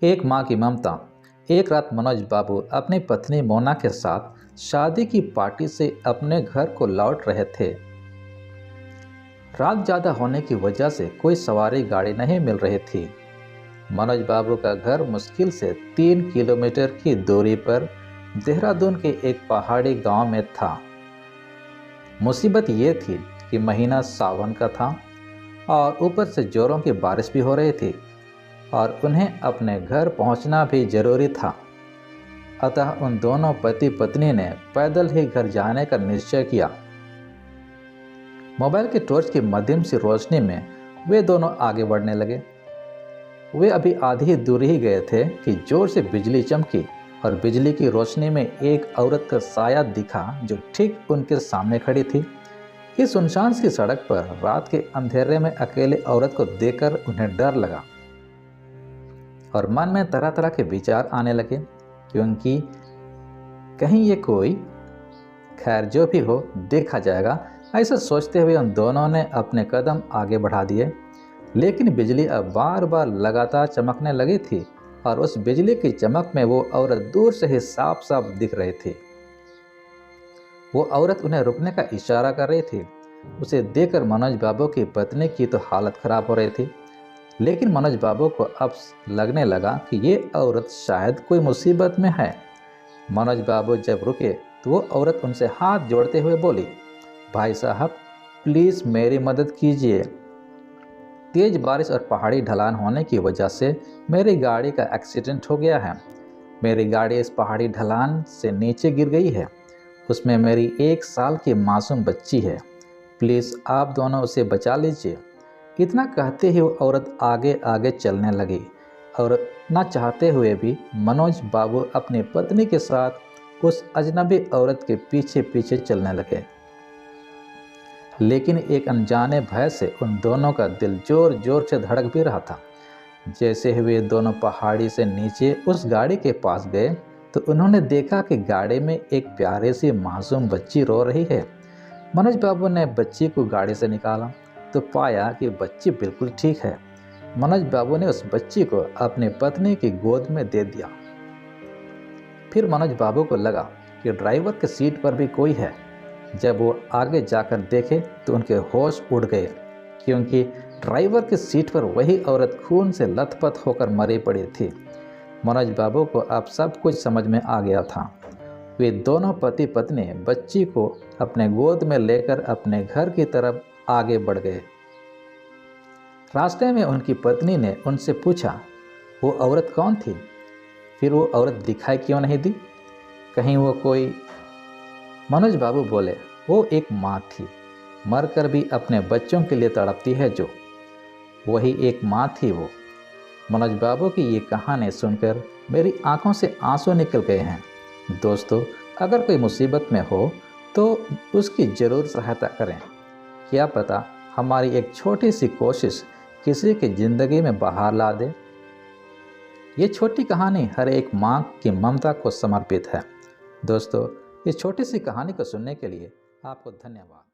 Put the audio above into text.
एक माँ की ममता। एक रात मनोज बाबू अपनी पत्नी मोना के साथ शादी की पार्टी से अपने घर को लौट रहे थे। रात ज़्यादा होने की वजह से कोई सवारी गाड़ी नहीं मिल रही थी। मनोज बाबू का घर मुश्किल से 3 किलोमीटर की दूरी पर देहरादून के एक पहाड़ी गांव में था। मुसीबत ये थी कि महीना सावन का था और ऊपर से जोरों की बारिश भी हो रही थी और उन्हें अपने घर पहुंचना भी जरूरी था। अतः उन दोनों पति पत्नी ने पैदल ही घर जाने का निश्चय किया। मोबाइल के टॉर्च की मध्यम सी रोशनी में वे दोनों आगे बढ़ने लगे। वे अभी आधी ही दूर ही गए थे कि जोर से बिजली चमकी और बिजली की रोशनी में एक औरत का साया दिखा जो ठीक उनके सामने खड़ी थी। इस सुनसान सी सड़क पर रात के अंधेरे में अकेले औरत को देखकर उन्हें डर लगा और मन में तरह तरह के विचार आने लगे, क्योंकि कहीं ये कोई, खैर जो भी हो देखा जाएगा, ऐसा सोचते हुए उन दोनों ने अपने कदम आगे बढ़ा दिए। लेकिन बिजली अब बार बार लगातार चमकने लगी थी और उस बिजली की चमक में वो औरत दूर से ही साफ साफ दिख रही थी। वो औरत उन्हें रुकने का इशारा कर रही थी। उसे देखकर मनोज बाबू की पत्नी की तो हालत खराब हो रही थी, लेकिन मनोज बाबू को अब लगने लगा कि ये औरत शायद कोई मुसीबत में है। मनोज बाबू जब रुके तो वो औरत उनसे हाथ जोड़ते हुए बोली, भाई साहब प्लीज़ मेरी मदद कीजिए। तेज़ बारिश और पहाड़ी ढलान होने की वजह से मेरी गाड़ी का एक्सीडेंट हो गया है। मेरी गाड़ी इस पहाड़ी ढलान से नीचे गिर गई है। उसमें मेरी 1 साल की मासूम बच्ची है। प्लीज़ आप दोनों उसे बचा लीजिए। इतना कहते ही वो औरत आगे आगे चलने लगी और न चाहते हुए भी मनोज बाबू अपनी पत्नी के साथ उस अजनबी औरत के पीछे पीछे चलने लगे। लेकिन एक अनजाने भय से उन दोनों का दिल जोर जोर से धड़क भी रहा था। जैसे ही वे दोनों पहाड़ी से नीचे उस गाड़ी के पास गए तो उन्होंने देखा कि गाड़ी में एक प्यारी सी मासूम बच्ची रो रही है। मनोज बाबू ने बच्ची को गाड़ी से निकाला तो पाया कि बच्ची बिल्कुल ठीक है। मनोज बाबू ने उस बच्ची को अपनी पत्नी की गोद में दे दिया। फिर मनोज बाबू को लगा कि ड्राइवर के सीट पर भी कोई है। जब वो आगे जाकर देखे तो उनके होश उड़ गए, क्योंकि ड्राइवर की सीट पर वही औरत खून से लथपथ होकर मरी पड़ी थी। मनोज बाबू को अब सब कुछ समझ में आ गया था। वे दोनों पति पत्नी बच्ची को अपने गोद में लेकर अपने घर की तरफ आगे बढ़ गए। रास्ते में उनकी पत्नी ने उनसे पूछा, वो औरत कौन थी? फिर वो औरत दिखाई क्यों नहीं दी? कहीं वो कोई? मनोज बाबू बोले, वो एक माँ थी, मरकर भी अपने बच्चों के लिए तड़पती है जो, वही एक माँ थी वो। मनोज बाबू की ये कहानी सुनकर मेरी आंखों से आंसू निकल गए हैं। दोस्तों, अगर कोई मुसीबत में हो तो उसकी ज़रूर सहायता करें। क्या पता हमारी एक छोटी सी कोशिश किसी की ज़िंदगी में बहार ला दे। ये छोटी कहानी हर एक माँ की ममता को समर्पित है। दोस्तों, इस छोटी सी कहानी को सुनने के लिए आपको धन्यवाद।